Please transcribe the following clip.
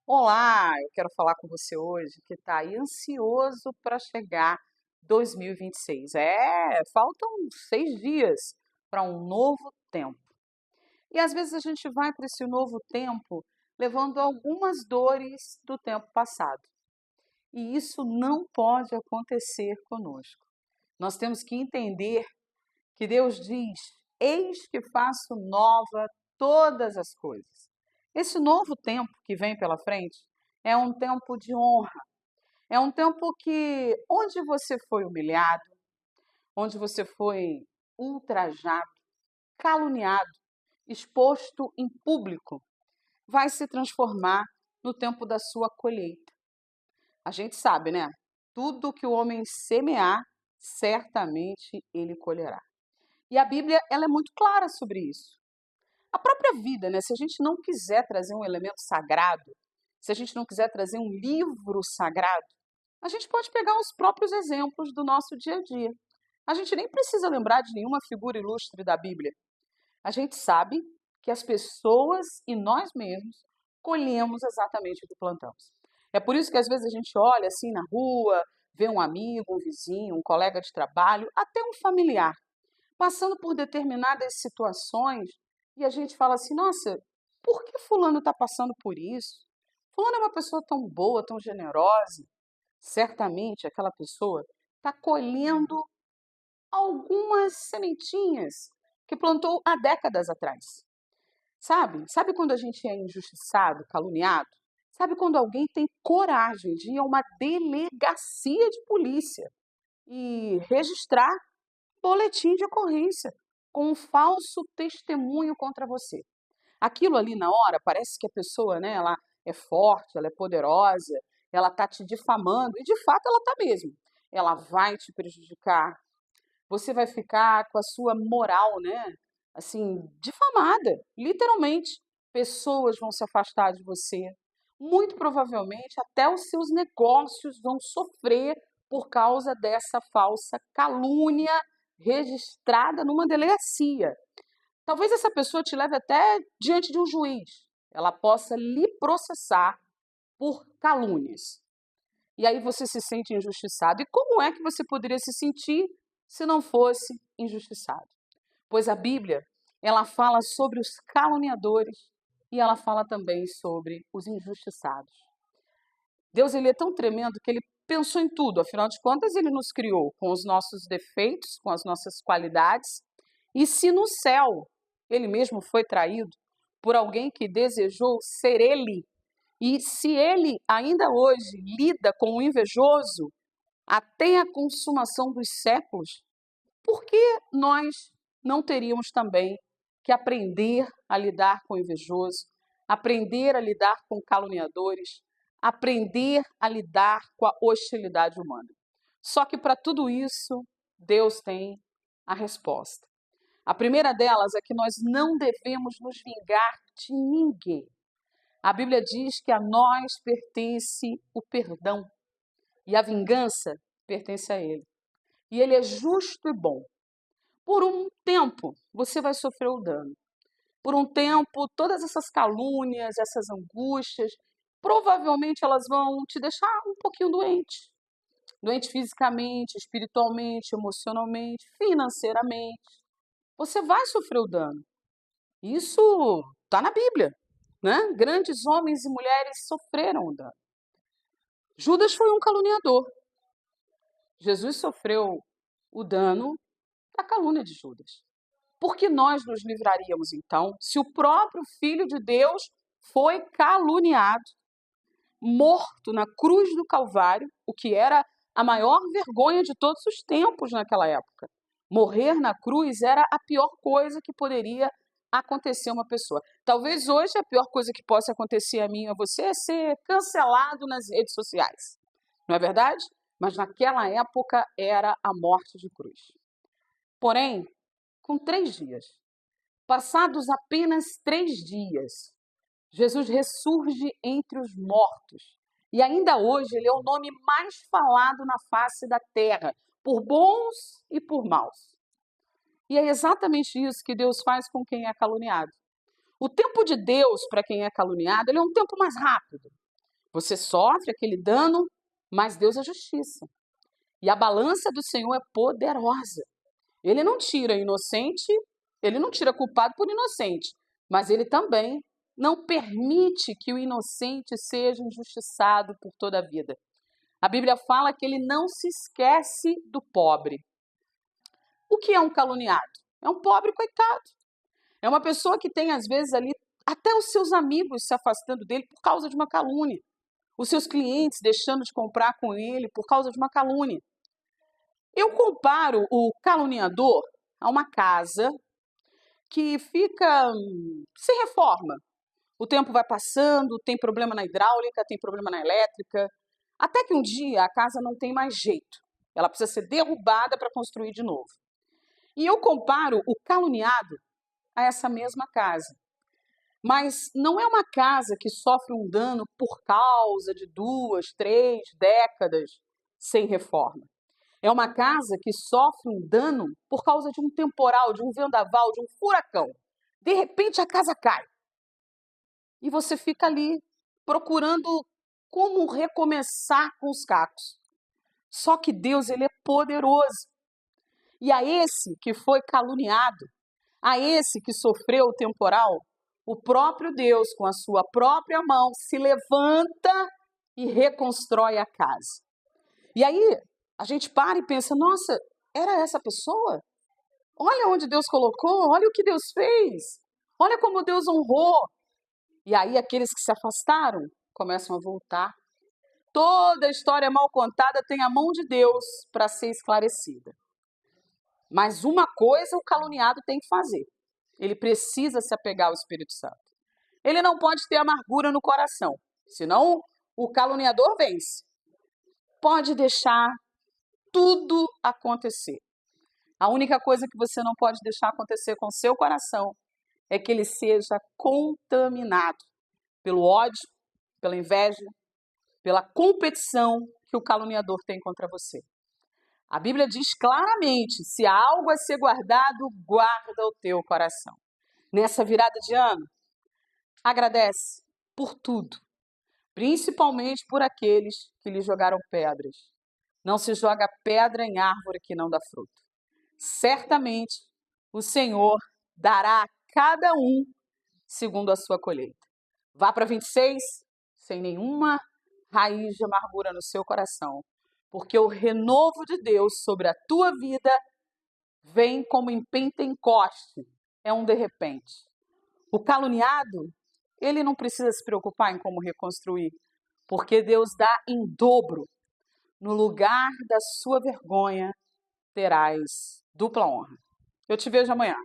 Olá, eu quero falar com você hoje que está aí ansioso para chegar 2026. Faltam 6 dias para um novo tempo. E às vezes a gente vai para esse novo tempo levando algumas dores do tempo passado. E isso não pode acontecer conosco. Nós temos que entender que Deus diz: Eis que faço nova todas as coisas. Esse novo tempo que vem pela frente é um tempo de honra, é um tempo que onde você foi humilhado, onde você foi ultrajado, caluniado, exposto em público, vai se transformar no tempo da sua colheita. A gente sabe, né? Tudo que o homem semear, certamente ele colherá. E a Bíblia, ela é muito clara sobre isso. A própria vida, né? Se a gente não quiser trazer um elemento sagrado, se a gente não quiser trazer um livro sagrado, a gente pode pegar os próprios exemplos do nosso dia a dia. A gente nem precisa lembrar de nenhuma figura ilustre da Bíblia. A gente sabe que as pessoas e nós mesmos colhemos exatamente o que plantamos. É por isso que às vezes a gente olha assim na rua, vê um amigo, um vizinho, um colega de trabalho, até um familiar passando por determinadas situações e a gente fala assim: nossa, por que Fulano está passando por isso? Fulano é uma pessoa tão boa, tão generosa. Certamente aquela pessoa está colhendo algumas sementinhas que plantou há décadas atrás. Sabe? Sabe quando a gente é injustiçado, caluniado? Sabe quando alguém tem coragem de ir a uma delegacia de polícia e registrar boletim de ocorrência com um falso testemunho contra você? Aquilo ali na hora parece que a pessoa, né, ela é forte, ela é poderosa, ela tá te difamando e de fato ela tá mesmo. Ela vai te prejudicar. Você vai ficar com a sua moral, né, assim, difamada, literalmente. Pessoas vão se afastar de você. Muito provavelmente até os seus negócios vão sofrer por causa dessa falsa calúnia registrada numa delegacia. Talvez essa pessoa te leve até diante de um juiz. Ela possa lhe processar por calúnias. E aí você se sente injustiçado. E como é que você poderia se sentir se não fosse injustiçado? Pois a Bíblia, ela fala sobre os caluniadores e ela fala também sobre os injustiçados. Deus, ele é tão tremendo que ele pensou em tudo. Afinal de contas, ele nos criou com os nossos defeitos, com as nossas qualidades. E se no céu ele mesmo foi traído por alguém que desejou ser ele, e se ele ainda hoje lida com o invejoso até a consumação dos séculos, por que nós não teríamos também que aprender a lidar com o invejoso, aprender a lidar com caluniadores, aprender a lidar com a hostilidade humana? Só que para tudo isso, Deus tem a resposta. A primeira delas é que nós não devemos nos vingar de ninguém. A Bíblia diz que a nós pertence o perdão e a vingança pertence a Ele. E Ele é justo e bom. Por um tempo, você vai sofrer o dano. Por um tempo, todas essas calúnias, essas angústias, provavelmente elas vão te deixar um pouquinho doente. Doente fisicamente, espiritualmente, emocionalmente, financeiramente. Você vai sofrer o dano. Isso está na Bíblia, né? Grandes homens e mulheres sofreram o dano. Judas foi um caluniador. Jesus sofreu o dano da calúnia de Judas. Por que nós nos livraríamos então, se o próprio Filho de Deus foi caluniado, morto na cruz do Calvário, o que era a maior vergonha de todos os tempos naquela época? Morrer na cruz era a pior coisa que poderia acontecer a uma pessoa. Talvez hoje a pior coisa que possa acontecer a mim e a você é ser cancelado nas redes sociais. Não é verdade? Mas naquela época era a morte de cruz. Porém, com 3 dias, passados apenas 3 dias, Jesus ressurge entre os mortos. E ainda hoje ele é o nome mais falado na face da terra, por bons e por maus. E é exatamente isso que Deus faz com quem é caluniado. O tempo de Deus para quem é caluniado, ele é um tempo mais rápido. Você sofre aquele dano, mas Deus é justiça. E a balança do Senhor é poderosa. Ele não tira inocente, ele não tira culpado por inocente, mas ele também não permite que o inocente seja injustiçado por toda a vida. A Bíblia fala que ele não se esquece do pobre. O que é um caluniado? É um pobre coitado. É uma pessoa que tem, às vezes, ali até os seus amigos se afastando dele por causa de uma calúnia. Os seus clientes deixando de comprar com ele por causa de uma calúnia. Eu comparo o caluniador a uma casa que fica sem reforma. O tempo vai passando, tem problema na hidráulica, tem problema na elétrica, até que um dia a casa não tem mais jeito. Ela precisa ser derrubada para construir de novo. E eu comparo o caluniado a essa mesma casa. Mas não é uma casa que sofre um dano por causa de 2, 3 décadas sem reforma. É uma casa que sofre um dano por causa de um temporal, de um vendaval, de um furacão. De repente a casa cai. E você fica ali procurando como recomeçar com os cacos. Só que Deus, ele é poderoso. E a esse que foi caluniado, a esse que sofreu o temporal, o próprio Deus, com a sua própria mão, se levanta e reconstrói a casa. E aí a gente para e pensa, nossa, era essa pessoa? Olha onde Deus colocou, olha o que Deus fez, olha como Deus honrou. E aí aqueles que se afastaram começam a voltar. Toda a história mal contada tem a mão de Deus para ser esclarecida. Mas uma coisa o caluniado tem que fazer. Ele precisa se apegar ao Espírito Santo. Ele não pode ter amargura no coração, senão o caluniador vence. Pode deixar tudo acontecer. A única coisa que você não pode deixar acontecer com o seu coração é que ele seja contaminado pelo ódio, pela inveja, pela competição que o caluniador tem contra você. A Bíblia diz claramente, se há algo a ser guardado, guarda o teu coração. Nessa virada de ano, agradece por tudo, principalmente por aqueles que lhe jogaram pedras. Não se joga pedra em árvore que não dá fruto. Certamente o Senhor dará a cada um segundo a sua colheita. Vá para 26 sem nenhuma raiz de amargura no seu coração, porque o renovo de Deus sobre a tua vida vem como em Pentecoste, é um de repente. O caluniado, ele não precisa se preocupar em como reconstruir, porque Deus dá em dobro. No lugar da sua vergonha, terás dupla honra. Eu te vejo amanhã.